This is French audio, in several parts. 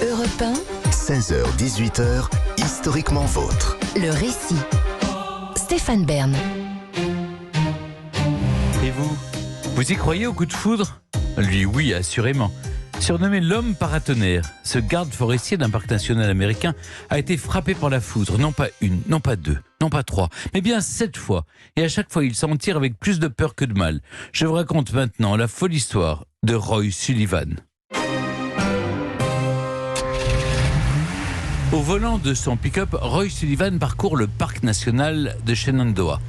Europe 1, 16h-18h, historiquement vôtre. le récit. Stéphane Bern. Et vous y croyez au coup de foudre ? Lui, oui, assurément. Surnommé l'homme paratonnerre, ce garde forestier d'un parc national américain a été frappé par la foudre, non pas une, non pas deux, non pas trois, mais bien 7 fois. Et à chaque fois, il s'en tire avec plus de peur que de mal. Je vous raconte maintenant la folle histoire de Roy Sullivan. Au volant de son pick-up, Roy Sullivan parcourt le parc national de Shenandoah.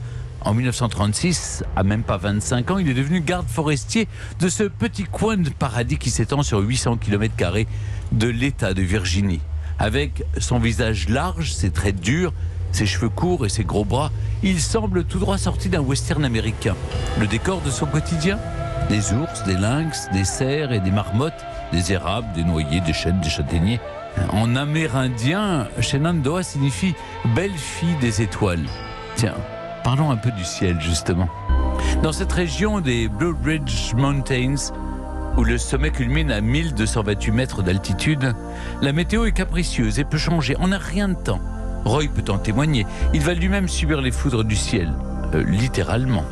En 1936, à même pas 25 ans, il est devenu garde forestier de ce petit coin de paradis qui s'étend sur 800 km² de l'État de Virginie. Avec son visage large, ses traits durs, ses cheveux courts et ses gros bras, il semble tout droit sorti d'un western américain. Le décor de son quotidien ? Des ours, des lynx, des cerfs et des marmottes, des érables, des noyers, des chênes, des châtaigniers. En amérindien, Shenandoah signifie « belle fille des étoiles ». Tiens, parlons un peu du ciel, justement. Dans cette région des Blue Ridge Mountains, où le sommet culmine à 1228 mètres d'altitude, la météo est capricieuse et peut changer en un rien de temps. Roy peut en témoigner. Il va lui-même subir les foudres du ciel, littéralement.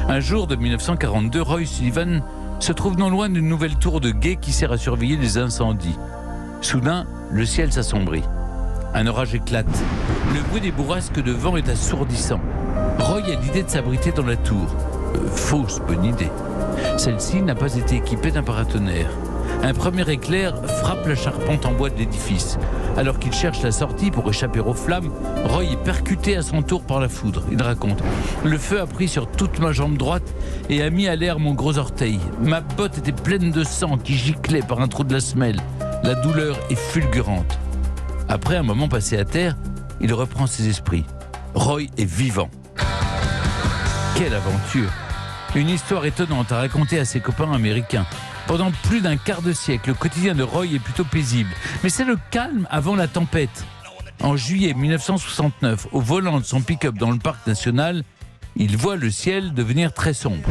Un jour de 1942, Roy Sullivan se trouve non loin d'une nouvelle tour de guet qui sert à surveiller les incendies. Soudain, le ciel s'assombrit. Un orage éclate. Le bruit des bourrasques de vent est assourdissant. Roy a l'idée de s'abriter dans la tour. Fausse bonne idée. Celle-ci n'a pas été équipée d'un paratonnerre. Un premier éclair frappe la charpente en bois de l'édifice. Alors qu'il cherche la sortie pour échapper aux flammes, Roy est percuté à son tour par la foudre. Il raconte : le feu a pris sur toute ma jambe droite et a mis à l'air mon gros orteil. Ma botte était pleine de sang qui giclait par un trou de la semelle. La douleur est fulgurante. Après un moment passé à terre, il reprend ses esprits. Roy est vivant. Quelle aventure! Une histoire étonnante à raconter à ses copains américains. Pendant plus d'un quart de siècle, le quotidien de Roy est plutôt paisible. Mais c'est le calme avant la tempête. En juillet 1969, au volant de son pick-up dans le parc national, il voit le ciel devenir très sombre.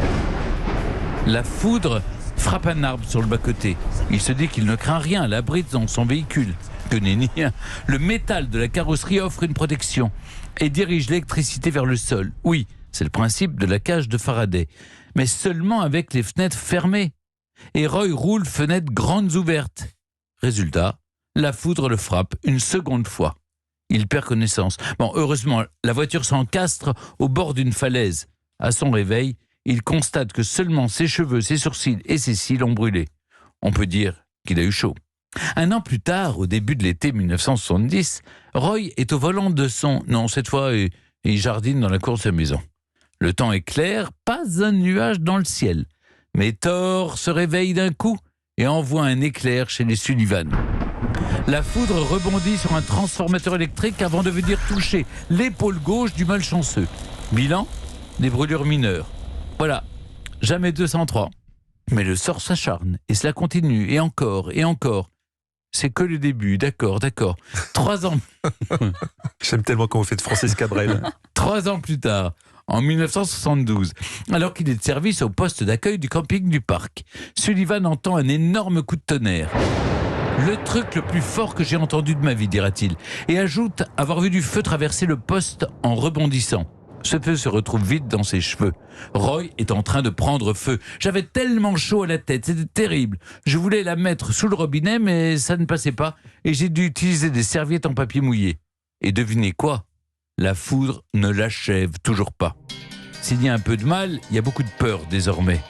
La foudre frappe un arbre sur le bas-côté. Il se dit qu'il ne craint rien, l'abrite dans son véhicule. Que nenni, le métal de la carrosserie offre une protection et dirige l'électricité vers le sol. Oui, c'est le principe de la cage de Faraday, mais seulement avec les fenêtres fermées. Et Roy roule fenêtres grandes ouvertes. Résultat, la foudre le frappe une seconde fois. Il perd connaissance. Bon, heureusement, la voiture s'encastre au bord d'une falaise. À son réveil, il constate que seulement ses cheveux, ses sourcils et ses cils ont brûlé. On peut dire qu'il a eu chaud. Un an plus tard, au début de l'été 1970, Roy est au volant de son... Non, cette fois, il jardine dans la cour de sa maison. Le temps est clair, pas un nuage dans le ciel. Mais Thor se réveille d'un coup et envoie un éclair chez les Sullivan. La foudre rebondit sur un transformateur électrique avant de venir toucher l'épaule gauche du malchanceux. Bilan, des brûlures mineures. Voilà, jamais 203. Mais le sort s'acharne et cela continue, et encore, et encore. C'est que le début, d'accord. 3 ans... J'aime tellement quand vous faites Francis Cabrel. 3 ans plus tard, en 1972, alors qu'il est de service au poste d'accueil du camping du parc, Sullivan entend un énorme coup de tonnerre. Le truc le plus fort que j'ai entendu de ma vie, dira-t-il, et ajoute avoir vu du feu traverser le poste en rebondissant. Ce feu se retrouve vite dans ses cheveux. Roy est en train de prendre feu. J'avais tellement chaud à la tête, c'était terrible. Je voulais la mettre sous le robinet, mais ça ne passait pas, et j'ai dû utiliser des serviettes en papier mouillé. Et devinez quoi ? La foudre ne l'achève toujours pas. S'il y a un peu de mal, il y a beaucoup de peur désormais.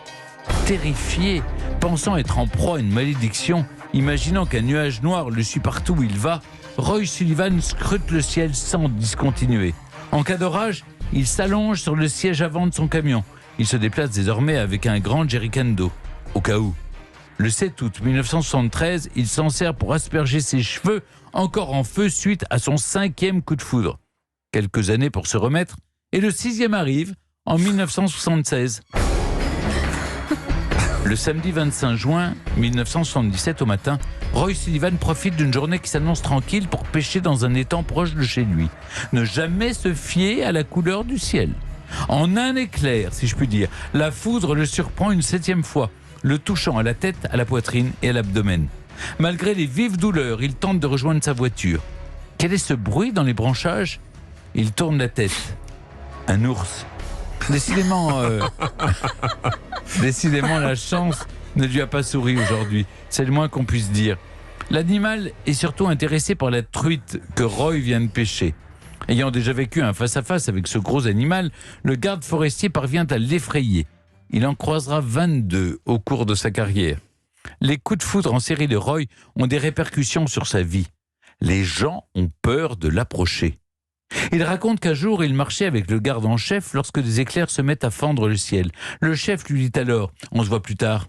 Terrifié, pensant être en proie à une malédiction, imaginant qu'un nuage noir le suit partout où il va, Roy Sullivan scrute le ciel sans discontinuer. En cas d'orage, il s'allonge sur le siège avant de son camion. Il se déplace désormais avec un grand jerrycan d'eau, au cas où. Le 7 août 1973, il s'en sert pour asperger ses cheveux, encore en feu suite à son 5e coup de foudre. Quelques années pour se remettre, et le 6e arrive en 1976. Le samedi 25 juin 1977 au matin, Roy Sullivan profite d'une journée qui s'annonce tranquille pour pêcher dans un étang proche de chez lui. Ne jamais se fier à la couleur du ciel. En un éclair, si je puis dire, la foudre le surprend une 7e fois, le touchant à la tête, à la poitrine et à l'abdomen. Malgré les vives douleurs, il tente de rejoindre sa voiture. Quel est ce bruit dans les branchages ? Il tourne la tête. Un ours. Décidément, la chance ne lui a pas souri aujourd'hui. C'est le moins qu'on puisse dire. L'animal est surtout intéressé par la truite que Roy vient de pêcher. Ayant déjà vécu un face-à-face avec ce gros animal, le garde forestier parvient à l'effrayer. Il en croisera 22 au cours de sa carrière. Les coups de foudre en série de Roy ont des répercussions sur sa vie. Les gens ont peur de l'approcher. Il raconte qu'un jour, il marchait avec le garde en chef lorsque des éclairs se mettent à fendre le ciel. Le chef lui dit alors « On se voit plus tard ».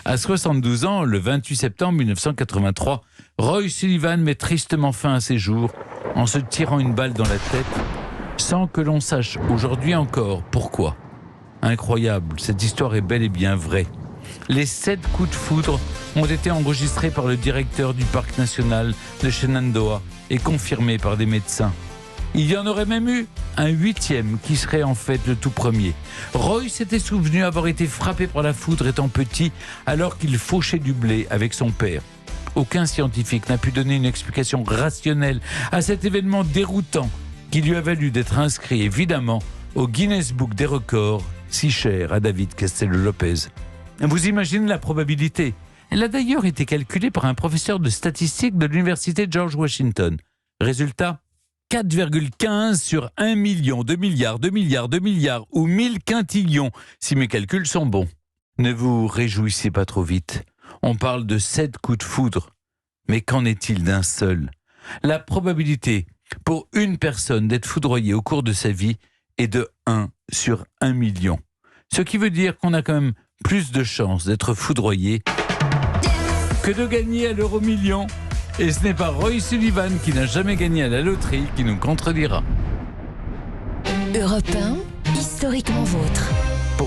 À 72 ans, le 28 septembre 1983, Roy Sullivan met tristement fin à ses jours en se tirant une balle dans la tête, sans que l'on sache aujourd'hui encore pourquoi. Incroyable, cette histoire est bel et bien vraie. Les 7 coups de foudre ont été enregistrés par le directeur du parc national de Shenandoah et confirmés par des médecins. Il y en aurait même eu un 8e qui serait en fait le tout premier. Roy s'était souvenu avoir été frappé par la foudre étant petit alors qu'il fauchait du blé avec son père. Aucun scientifique n'a pu donner une explication rationnelle à cet événement déroutant qui lui a valu d'être inscrit évidemment au Guinness Book des records, si cher à David Castello-Lopez. Vous imaginez la probabilité ? Elle a d'ailleurs été calculée par un professeur de statistique de l'université George Washington. Résultat ? 4,15 sur 1 million, 2 milliards, 2 milliards, 2 milliards ou 1000 quintillions, si mes calculs sont bons. Ne vous réjouissez pas trop vite. On parle de 7 coups de foudre. Mais qu'en est-il d'un seul ? La probabilité pour une personne d'être foudroyée au cours de sa vie est de 1 sur 1 million. Ce qui veut dire qu'on a quand même plus de chances d'être foudroyé que de gagner à l'euro-million. Et ce n'est pas Roy Sullivan qui n'a jamais gagné à la loterie qui nous contredira. Europe 1, historiquement vôtre.